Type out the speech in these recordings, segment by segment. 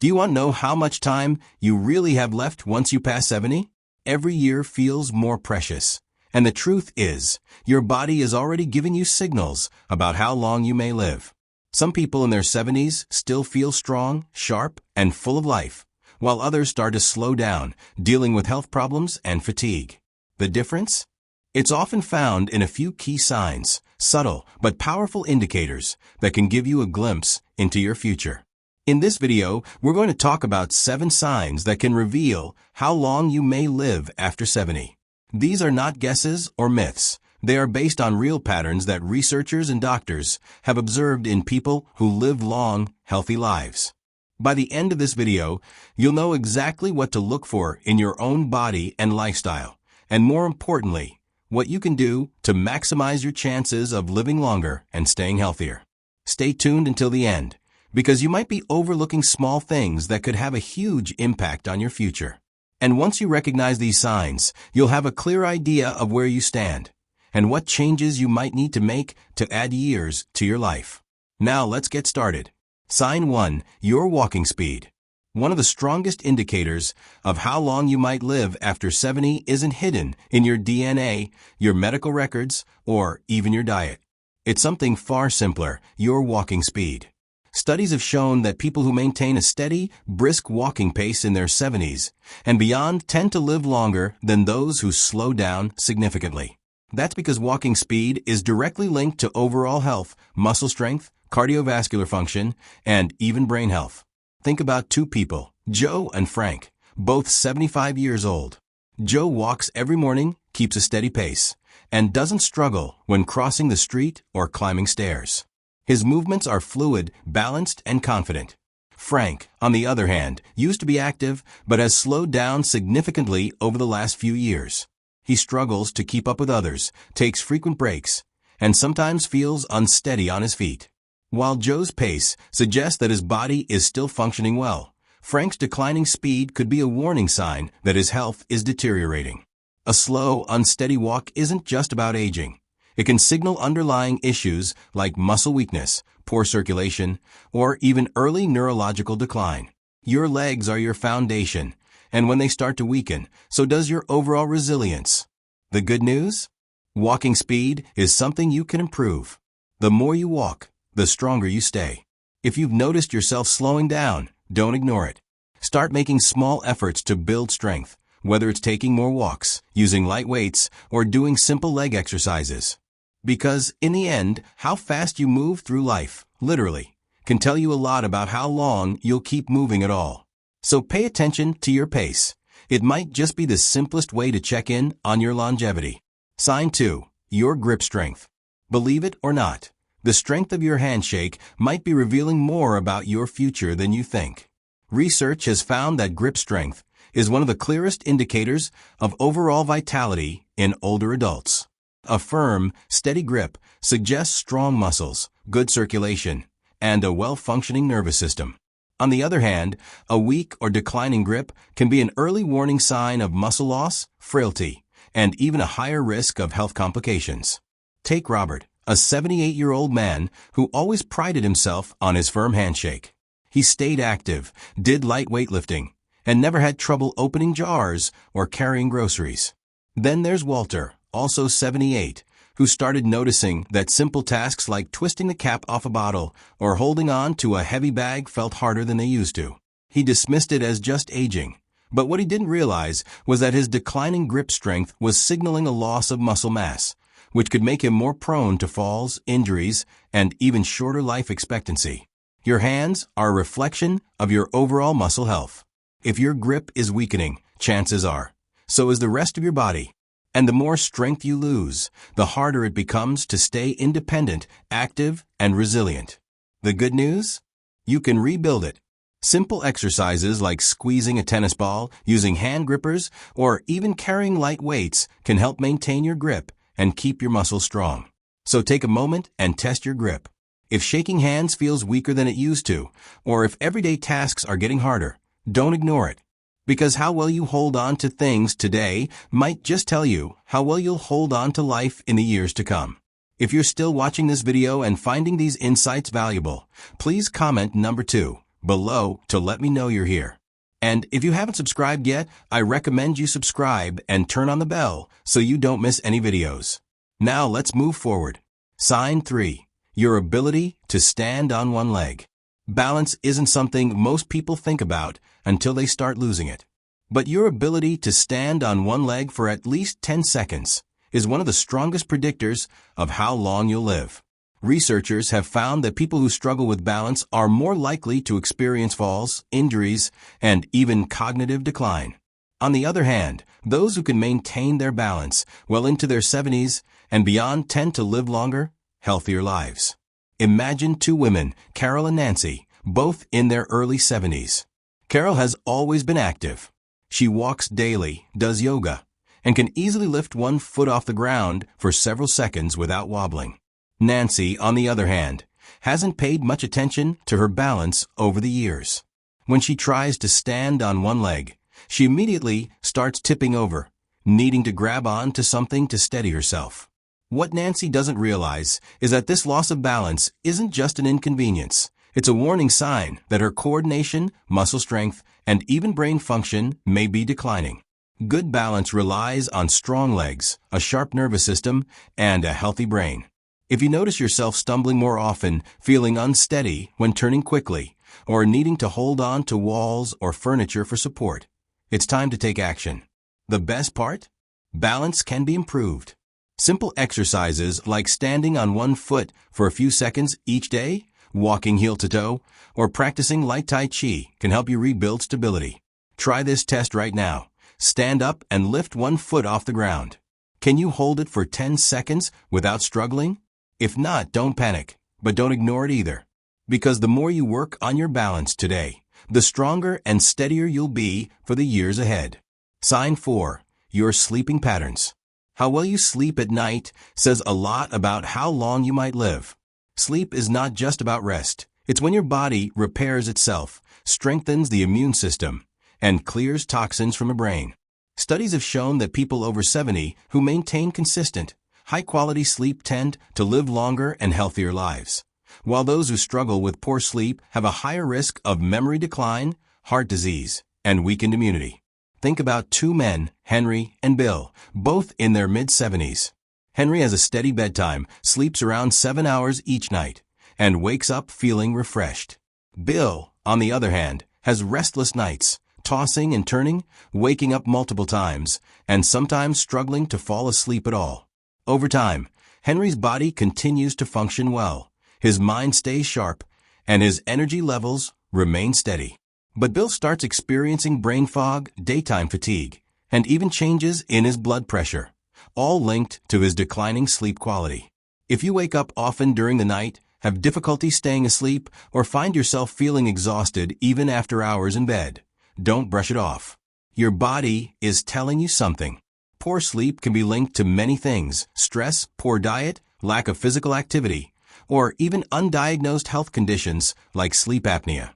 Do you want to know how much time you really have left once you pass 70? Every year feels more precious. And the truth is, your body is already giving you signals about how long you may live. Some people in their 70s still feel strong, sharp, and full of life, while others start to slow down, dealing with health problems and fatigue. The difference? It's often found in a few key signs, subtle but powerful indicators that can give you a glimpse into your future. In this video, we're going to talk about 7 signs that can reveal how long you may live after 70. These are not guesses or myths. They are based on real patterns that researchers and doctors have observed in people who live long, healthy lives. By the end of this video, you'll know exactly what to look for in your own body and lifestyle, and more importantly, what you can do to maximize your chances of living longer and staying healthier. Stay tuned until the end, because you might be overlooking small things that could have a huge impact on your future. And once you recognize these signs, you'll have a clear idea of where you stand and what changes you might need to make to add years to your life. Now let's get started. Sign 1. Your walking speed. One of the strongest indicators of how long you might live after 70 isn't hidden in your DNA, your medical records, or even your diet. It's something far simpler: your walking speed. Studies have shown that people who maintain a steady, brisk walking pace in their 70s and beyond tend to live longer than those who slow down significantly. That's because walking speed is directly linked to overall health, muscle strength, cardiovascular function, and even brain health. Think about 2 people, Joe and Frank, both 75 years old. Joe walks every morning, keeps a steady pace, and doesn't struggle when crossing the street or climbing stairs. His movements are fluid, balanced, and confident. Frank, on the other hand, used to be active but has slowed down significantly over the last few years. He struggles to keep up with others, takes frequent breaks, and sometimes feels unsteady on his feet. While Joe's pace suggests that his body is still functioning well, Frank's declining speed could be a warning sign that his health is deteriorating. A slow, unsteady walk isn't just about aging. It can signal underlying issues like muscle weakness, poor circulation, or even early neurological decline. Your legs are your foundation, and when they start to weaken, so does your overall resilience. The good news? Walking speed is something you can improve. The more you walk, the stronger you stay. If you've noticed yourself slowing down, don't ignore it. Start making small efforts to build strength, whether it's taking more walks, using light weights, or doing simple leg exercises. Because, in the end, how fast you move through life, literally, can tell you a lot about how long you'll keep moving at all. So pay attention to your pace. It might just be the simplest way to check in on your longevity. Sign 2. Your grip strength. Believe it or not, the strength of your handshake might be revealing more about your future than you think. Research has found that grip strength is one of the clearest indicators of overall vitality in older adults. A firm, steady grip suggests strong muscles, good circulation, and a well-functioning nervous system. On the other hand, a weak or declining grip can be an early warning sign of muscle loss, frailty, and even a higher risk of health complications. Take Robert, a 78-year-old man who always prided himself on his firm handshake. He stayed active, did light weightlifting, and never had trouble opening jars or carrying groceries. Then there's Walter, also 78, who started noticing that simple tasks like twisting the cap off a bottle or holding on to a heavy bag felt harder than they used to. He dismissed it as just aging, but what he didn't realize was that his declining grip strength was signaling a loss of muscle mass, which could make him more prone to falls, injuries, and even shorter life expectancy. Your hands are a reflection of your overall muscle health. If your grip is weakening, chances are, so is the rest of your body. And the more strength you lose, the harder it becomes to stay independent, active, and resilient. The good news? You can rebuild it. Simple exercises like squeezing a tennis ball, using hand grippers, or even carrying light weights can help maintain your grip and keep your muscles strong. So take a moment and test your grip. If shaking hands feels weaker than it used to, or if everyday tasks are getting harder, don't ignore it. Because how well you hold on to things today might just tell you how well you'll hold on to life in the years to come. If you're still watching this video and finding these insights valuable, please comment number 2, below to let me know you're here. And if you haven't subscribed yet, I recommend you subscribe and turn on the bell so you don't miss any videos. Now let's move forward. Sign 3. Your ability to stand on one leg. Balance isn't something most people think about until they start losing it. But your ability to stand on one leg for at least 10 seconds is one of the strongest predictors of how long you'll live. Researchers have found that people who struggle with balance are more likely to experience falls, injuries, and even cognitive decline. On the other hand, those who can maintain their balance well into their 70s and beyond tend to live longer, healthier lives. Imagine two women, Carol and Nancy, both in their early 70s. Carol has always been active. She walks daily, does yoga, and can easily lift one foot off the ground for several seconds without wobbling. Nancy, on the other hand, hasn't paid much attention to her balance over the years. When she tries to stand on one leg, she immediately starts tipping over, needing to grab on to something to steady herself. What Nancy doesn't realize is that this loss of balance isn't just an inconvenience. It's a warning sign that her coordination, muscle strength, and even brain function may be declining. Good balance relies on strong legs, a sharp nervous system, and a healthy brain. If you notice yourself stumbling more often, feeling unsteady when turning quickly, or needing to hold on to walls or furniture for support, it's time to take action. The best part? Balance can be improved. Simple exercises like standing on one foot for a few seconds each day, walking heel to toe, or practicing light Tai Chi can help you rebuild stability. Try this test right now. Stand up and lift one foot off the ground. Can you hold it for 10 seconds without struggling? If not, don't panic, but don't ignore it either. Because the more you work on your balance today, the stronger and steadier you'll be for the years ahead. Sign 4. Your sleeping patterns. How well you sleep at night says a lot about how long you might live. Sleep is not just about rest. It's when your body repairs itself, strengthens the immune system, and clears toxins from the brain. Studies have shown that people over 70 who maintain consistent, high-quality sleep tend to live longer and healthier lives, while those who struggle with poor sleep have a higher risk of memory decline, heart disease, and weakened immunity. Think about two men, Henry and Bill, both in their mid-70s. Henry has a steady bedtime, sleeps around 7 hours each night, and wakes up feeling refreshed. Bill, on the other hand, has restless nights, tossing and turning, waking up multiple times, and sometimes struggling to fall asleep at all. Over time, Henry's body continues to function well, his mind stays sharp, and his energy levels remain steady. But Bill starts experiencing brain fog, daytime fatigue, and even changes in his blood pressure, all linked to his declining sleep quality. If you wake up often during the night, have difficulty staying asleep, or find yourself feeling exhausted even after hours in bed, don't brush it off. Your body is telling you something. Poor sleep can be linked to many things: stress, poor diet, lack of physical activity, or even undiagnosed health conditions like sleep apnea.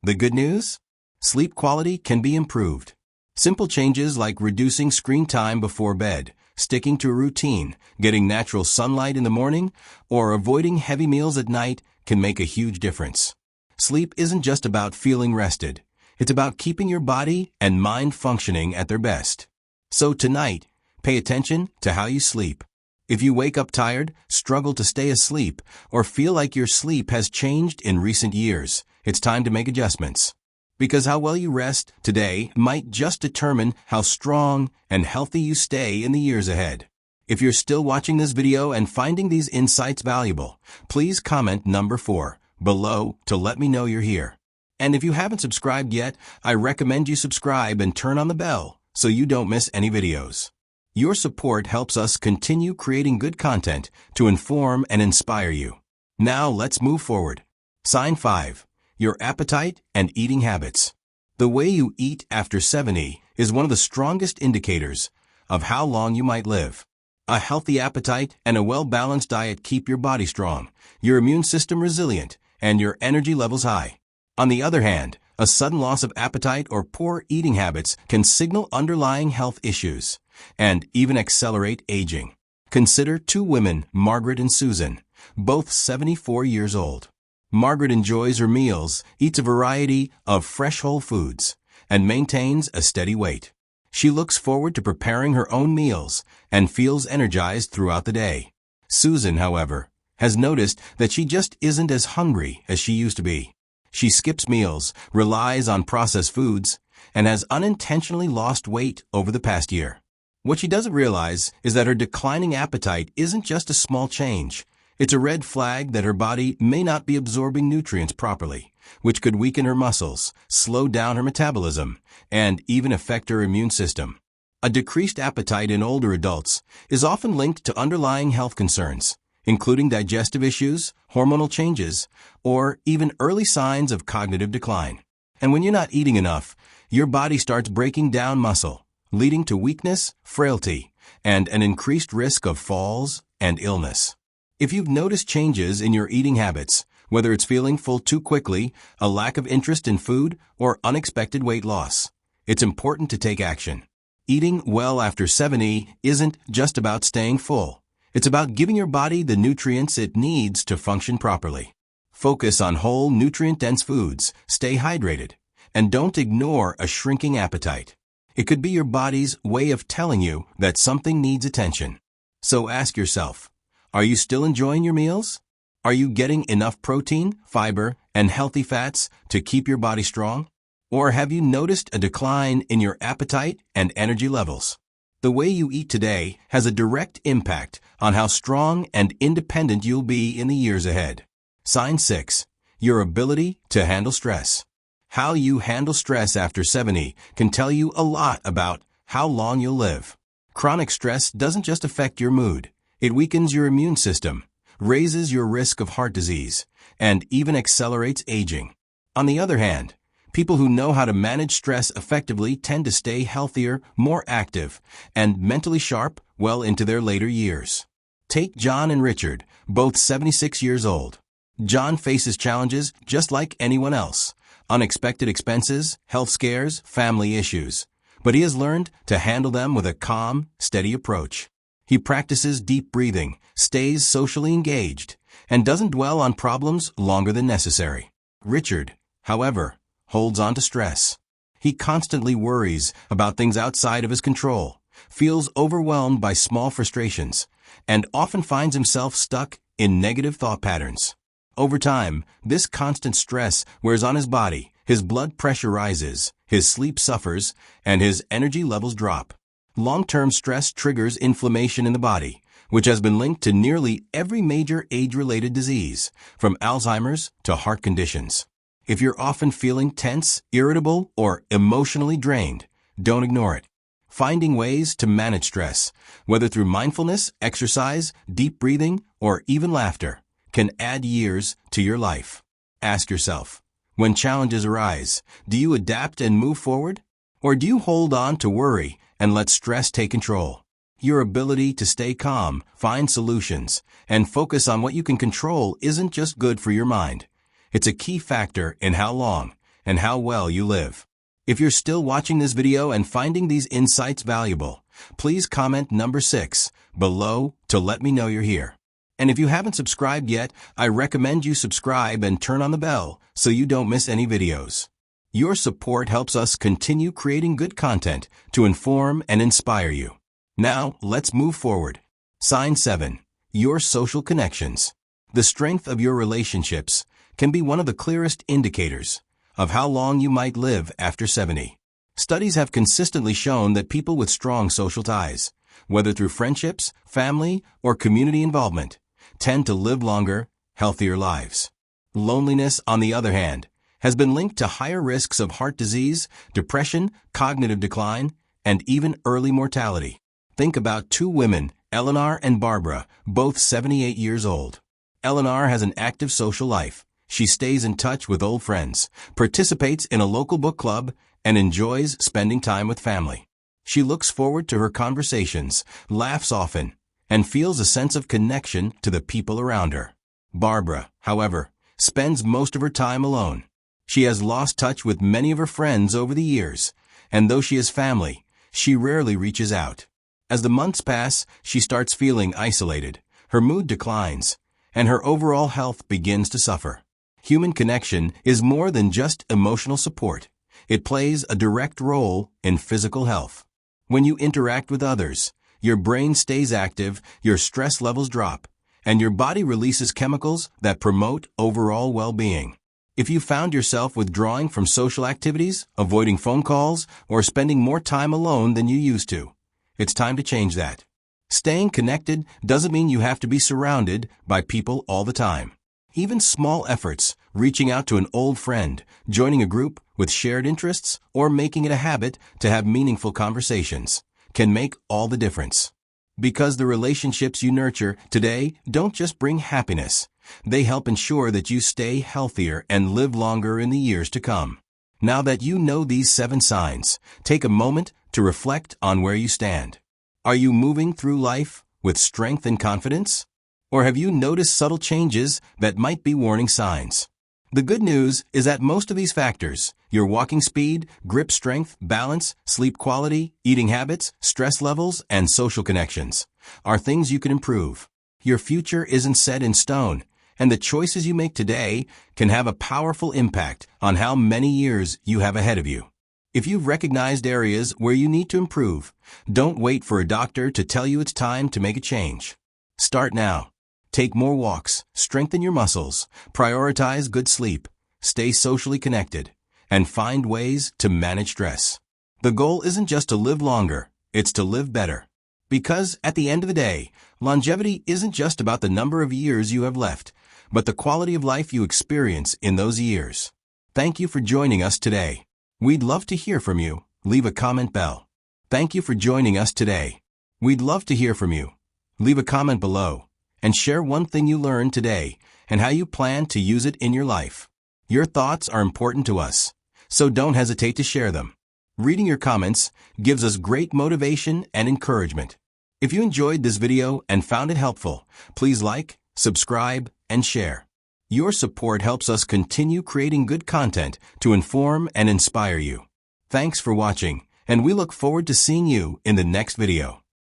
The good news? Sleep quality can be improved. Simple changes like reducing screen time before bed, sticking to a routine, getting natural sunlight in the morning, or avoiding heavy meals at night can make a huge difference. Sleep isn't just about feeling rested. It's about keeping your body and mind functioning at their best. So tonight, pay attention to how you sleep. If you wake up tired, struggle to stay asleep, or feel like your sleep has changed in recent years, it's time to make adjustments. Because how well you rest today might just determine how strong and healthy you stay in the years ahead. If you're still watching this video and finding these insights valuable, please comment number 4 below to let me know you're here. And if you haven't subscribed yet, I recommend you subscribe and turn on the bell so you don't miss any videos. Your support helps us continue creating good content to inform and inspire you. Now let's move forward. Sign 5. Your appetite and eating habits. The way you eat after 70 is one of the strongest indicators of how long you might live. A healthy appetite and a well-balanced diet keep your body strong, your immune system resilient, and your energy levels high. On the other hand, a sudden loss of appetite or poor eating habits can signal underlying health issues and even accelerate aging. Consider two women, Margaret and Susan, both 74 years old. Margaret enjoys her meals, eats a variety of fresh whole foods, and maintains a steady weight. She looks forward to preparing her own meals and feels energized throughout the day. Susan, however, has noticed that she just isn't as hungry as she used to be. She skips meals, relies on processed foods, and has unintentionally lost weight over the past year. What she doesn't realize is that her declining appetite isn't just a small change. It's a red flag that her body may not be absorbing nutrients properly, which could weaken her muscles, slow down her metabolism, and even affect her immune system. A decreased appetite in older adults is often linked to underlying health concerns, including digestive issues, hormonal changes, or even early signs of cognitive decline. And when you're not eating enough, your body starts breaking down muscle, leading to weakness, frailty, and an increased risk of falls and illness. If you've noticed changes in your eating habits, whether it's feeling full too quickly, a lack of interest in food, or unexpected weight loss, it's important to take action. Eating well after 70 isn't just about staying full. It's about giving your body the nutrients it needs to function properly. Focus on whole, nutrient-dense foods, stay hydrated, and don't ignore a shrinking appetite. It could be your body's way of telling you that something needs attention. So ask yourself, are you still enjoying your meals? Are you getting enough protein, fiber, and healthy fats to keep your body strong? Or have you noticed a decline in your appetite and energy levels? The way you eat today has a direct impact on how strong and independent you'll be in the years ahead. Sign 6. Your ability to handle stress. How you handle stress after 70 can tell you a lot about how long you'll live. Chronic stress doesn't just affect your mood. It weakens your immune system, raises your risk of heart disease, and even accelerates aging. On the other hand, people who know how to manage stress effectively tend to stay healthier, more active, and mentally sharp well into their later years. Take John and Richard, both 76 years old. John faces challenges just like anyone else: unexpected expenses, health scares, family issues. But he has learned to handle them with a calm, steady approach. He practices deep breathing, stays socially engaged, and doesn't dwell on problems longer than necessary. Richard, however, holds on to stress. He constantly worries about things outside of his control, feels overwhelmed by small frustrations, and often finds himself stuck in negative thought patterns. Over time, this constant stress wears on his body, his blood pressure rises, his sleep suffers, and his energy levels drop. Long-term stress triggers inflammation in the body, which has been linked to nearly every major age-related disease, from Alzheimer's to heart conditions. If you're often feeling tense, irritable, or emotionally drained, don't ignore it. Finding ways to manage stress, whether through mindfulness, exercise, deep breathing, or even laughter, can add years to your life. Ask yourself, when challenges arise, do you adapt and move forward? Or do you hold on to worry and let stress take control? Your ability to stay calm, find solutions, and focus on what you can control isn't just good for your mind. It's a key factor in how long and how well you live. If you're still watching this video and finding these insights valuable, please comment number 6 below to let me know you're here. And if you haven't subscribed yet, I recommend you subscribe and turn on the bell so you don't miss any videos. Your support helps us continue creating good content to inform and inspire you. Now, let's move forward. Sign 7. Your social connections. The strength of your relationships can be one of the clearest indicators of how long you might live after 70. Studies have consistently shown that people with strong social ties, whether through friendships, family, or community involvement, tend to live longer, healthier lives. Loneliness, on the other hand, has been linked to higher risks of heart disease, depression, cognitive decline, and even early mortality. Think about two women, Eleanor and Barbara, both 78 years old. Eleanor has an active social life. She stays in touch with old friends, participates in a local book club, and enjoys spending time with family. She looks forward to her conversations, laughs often, and feels a sense of connection to the people around her. Barbara, however, spends most of her time alone. She has lost touch with many of her friends over the years, and though she has family, she rarely reaches out. As the months pass, she starts feeling isolated, her mood declines, and her overall health begins to suffer. Human connection is more than just emotional support. It plays a direct role in physical health. When you interact with others, your brain stays active, your stress levels drop, and your body releases chemicals that promote overall well-being. If you found yourself withdrawing from social activities, avoiding phone calls, or spending more time alone than you used to, it's time to change that. Staying connected doesn't mean you have to be surrounded by people all the time. Even small efforts, reaching out to an old friend, joining a group with shared interests, or making it a habit to have meaningful conversations, can make all the difference. Because the relationships you nurture today don't just bring happiness, they help ensure that you stay healthier and live longer in the years to come. Now that you know these 7 signs, take a moment to reflect on where you stand. Are you moving through life with strength and confidence? Or have you noticed subtle changes that might be warning signs? The good news is that most of these factors, your walking speed, grip strength, balance, sleep quality, eating habits, stress levels, and social connections, are things you can improve. Your future isn't set in stone, and the choices you make today can have a powerful impact on how many years you have ahead of you. If you've recognized areas where you need to improve, don't wait for a doctor to tell you it's time to make a change. Start now. Take more walks, strengthen your muscles, prioritize good sleep, stay socially connected, and find ways to manage stress. The goal isn't just to live longer, it's to live better. Because at the end of the day, longevity isn't just about the number of years you have left, but the quality of life you experience in those years. Thank you for joining us today. We'd love to hear from you. Leave a comment below. Thank you for joining us today. We'd love to hear from you. Leave a comment below and share one thing you learned today and how you plan to use it in your life. Your thoughts are important to us, so don't hesitate to share them. Reading your comments gives us great motivation and encouragement. If you enjoyed this video and found it helpful, please like, subscribe, and share. Your support helps us continue creating good content to inform and inspire you. Thanks for watching, and we look forward to seeing you in the next video.